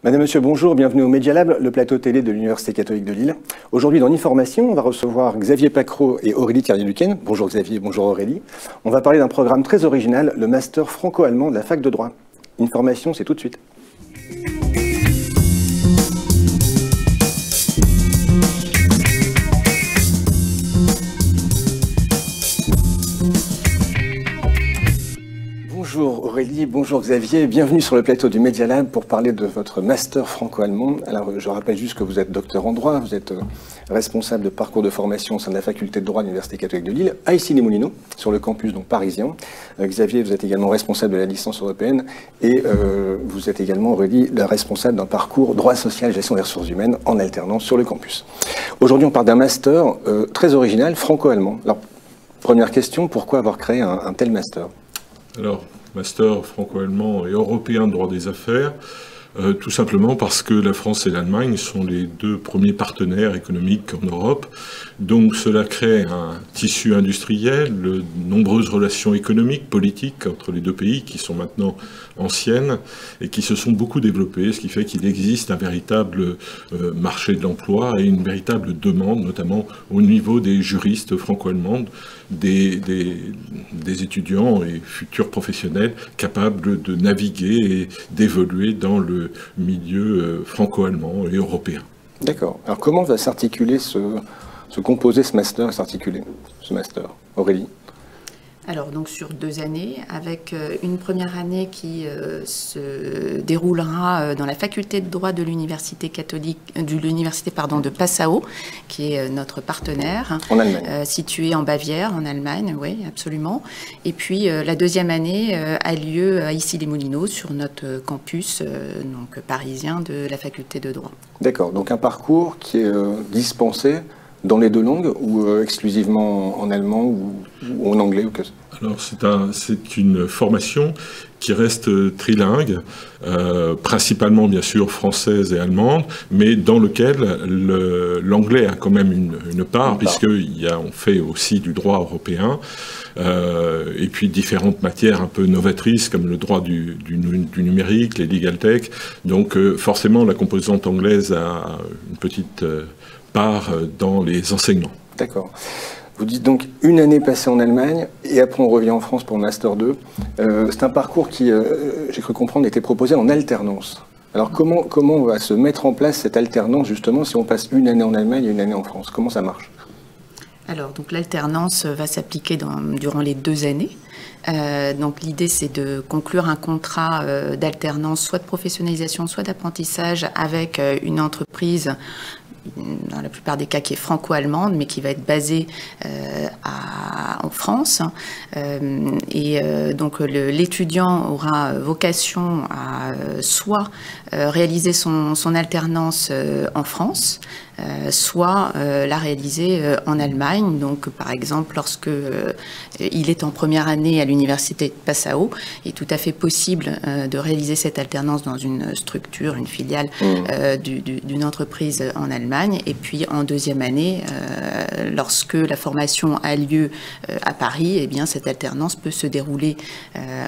Madame, Monsieur, bonjour, bienvenue au Media Lab, le plateau télé de l'Université catholique de Lille. Aujourd'hui, dans l'Information, on va recevoir Xavier Pacreau et Aurélie Carrier-Duquesne. Bonjour Xavier, bonjour Aurélie. On va parler d'un programme très original, le Master franco-allemand de la Fac de droit. Information, c'est tout de suite. Bonjour Aurélie, bonjour Xavier, bienvenue sur le plateau du Media Lab pour parler de votre master franco-allemand. Alors je rappelle juste que vous êtes docteur en droit, vous êtes responsable de parcours de formation au sein de la faculté de droit de l'Université catholique de Lille, à Issy-les-Moulineaux, sur le campus donc parisien. Xavier, vous êtes également responsable de la licence européenne et vous êtes également, Aurélie, la responsable d'un parcours droit social et gestion des ressources humaines en alternance sur le campus. Aujourd'hui, on parle d'un master très original, franco-allemand. Alors, première question, pourquoi avoir créé un tel master ? Alors, master franco-allemand et européen de droit des affaires, tout simplement parce que la France et l'Allemagne sont les deux premiers partenaires économiques en Europe. Donc cela crée un tissu industriel, de nombreuses relations économiques, politiques entre les deux pays qui sont maintenant anciennes et qui se sont beaucoup développées, ce qui fait qu'il existe un véritable marché de l'emploi et une véritable demande, notamment au niveau des juristes franco-allemands, des étudiants et futurs professionnels capables de naviguer et d'évoluer dans le milieu franco-allemand et européen. D'accord. Alors comment va s'articuler composer ce master, Aurélie? Alors donc sur 2 années, avec une première année qui se déroulera dans la faculté de droit de l'université de Passau, qui est notre partenaire, en Allemagne, située en Bavière, en Allemagne, oui, absolument. Et puis la deuxième année a lieu à Issy-les-Moulineaux sur notre campus donc parisien de la faculté de droit. D'accord. Donc un parcours qui est dispensé dans les deux langues ou exclusivement en allemand ou en anglais ou que... Alors c'est une formation qui reste trilingue, principalement bien sûr française et allemande, mais dans lequel l'anglais a quand même une part, puisqu'on fait aussi du droit européen, et puis différentes matières un peu novatrices comme le droit du numérique, les legal tech. Donc forcément la composante anglaise a une petite part dans les enseignements. D'accord. Vous dites donc une année passée en Allemagne et après on revient en France pour le Master 2. C'est un parcours qui, j'ai cru comprendre, était proposé en alternance. Alors comment on va se mettre en place cette alternance justement si on passe une année en Allemagne et une année en France? Comment ça marche? Alors donc l'alternance va s'appliquer durant les 2 années. Donc l'idée c'est de conclure un contrat d'alternance, soit de professionnalisation, soit d'apprentissage avec une entreprise, dans la plupart des cas qui est franco-allemande, mais qui va être basée en France. Donc l'étudiant aura vocation à soit réaliser son alternance en France, soit la réaliser en Allemagne. Donc par exemple, lorsque il est en première année à l'université de Passau, il est tout à fait possible de réaliser cette alternance dans une structure, une filiale d'une entreprise en Allemagne. Et puis en deuxième année, lorsque la formation a lieu à Paris, eh bien cette alternance peut se dérouler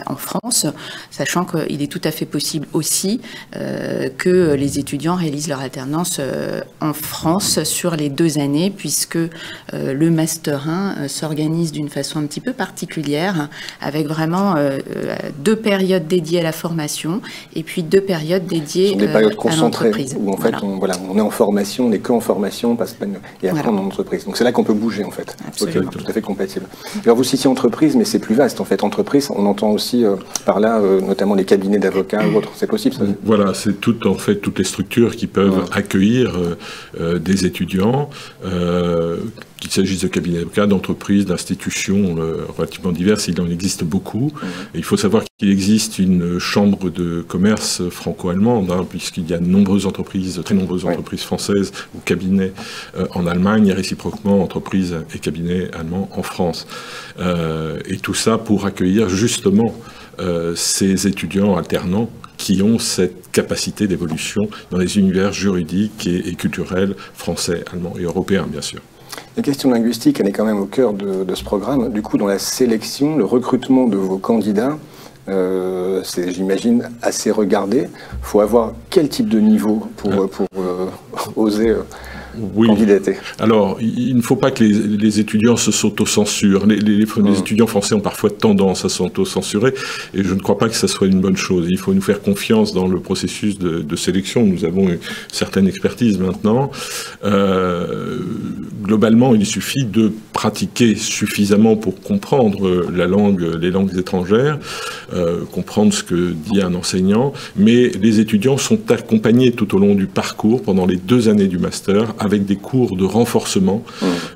en France, sachant qu'il est tout à fait possible aussi que les étudiants réalisent leur alternance en France sur les 2 années, puisque le Master 1 s'organise d'une façon un petit peu particulière, avec vraiment 2 périodes dédiées à la formation et puis 2 périodes dédiées à l'entreprise. Où en fait on est en formation, on n'est qu'en formation, et après on est en entreprise. Donc c'est là qu'on peut bouger en fait. Absolument. Okay, tout à fait compatible. Alors vous citiez entreprise, mais c'est plus vaste en fait. Entreprise, on entend aussi par là notamment les cabinets d'avocats ou autres. C'est possible ça? Voilà, c'est en fait toutes les structures qui peuvent accueillir des étudiants, qu'il s'agisse de cabinets d'avocats, d'entreprises, d'institutions relativement diverses, il en existe beaucoup. Et il faut savoir qu'il existe une chambre de commerce franco-allemande, puisqu'il y a très nombreuses entreprises françaises ou cabinets en Allemagne et réciproquement entreprises et cabinets allemands en France. Et tout ça pour accueillir justement ces étudiants alternants qui ont cette capacité d'évolution dans les univers juridiques et culturels français, allemands et européens, bien sûr. La question linguistique, elle est quand même au cœur de ce programme. Du coup, dans la sélection, le recrutement de vos candidats, C'est, j'imagine, assez regardé. Il faut avoir quel type de niveau pour oser candidater? Alors, il ne faut pas que les étudiants se s'autocensurent. Les étudiants français ont parfois tendance à s'autocensurer, et je ne crois pas que ça soit une bonne chose. Il faut nous faire confiance dans le processus de sélection. Nous avons une certaine expertise maintenant. Globalement, il suffit de pratiquer suffisamment pour comprendre les langues étrangères, comprendre ce que dit un enseignant, mais les étudiants sont accompagnés tout au long du parcours, pendant les 2 années du master, avec des cours de renforcement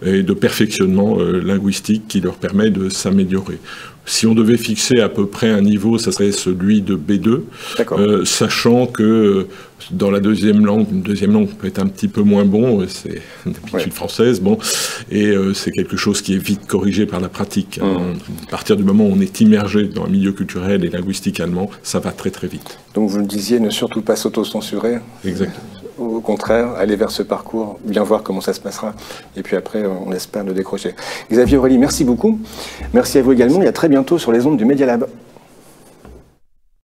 et de perfectionnement linguistique qui leur permet de s'améliorer. Si on devait fixer à peu près un niveau, ça serait celui de B2, sachant que dans la deuxième langue peut être un petit peu moins bon, c'est d'habitude française, bon, et c'est quelque chose qui est vite corrigé par la pratique. À partir du moment où on est immergé dans un milieu culturel et linguistique allemand, ça va très très vite. Donc vous le disiez, ne surtout pas s'auto-censurer. Exactement. Au contraire, aller vers ce parcours, bien voir comment ça se passera, et puis après, on espère le décrocher. Xavier, Aurélie, merci beaucoup. Merci à vous également, et à très bientôt sur les ondes du Media Lab.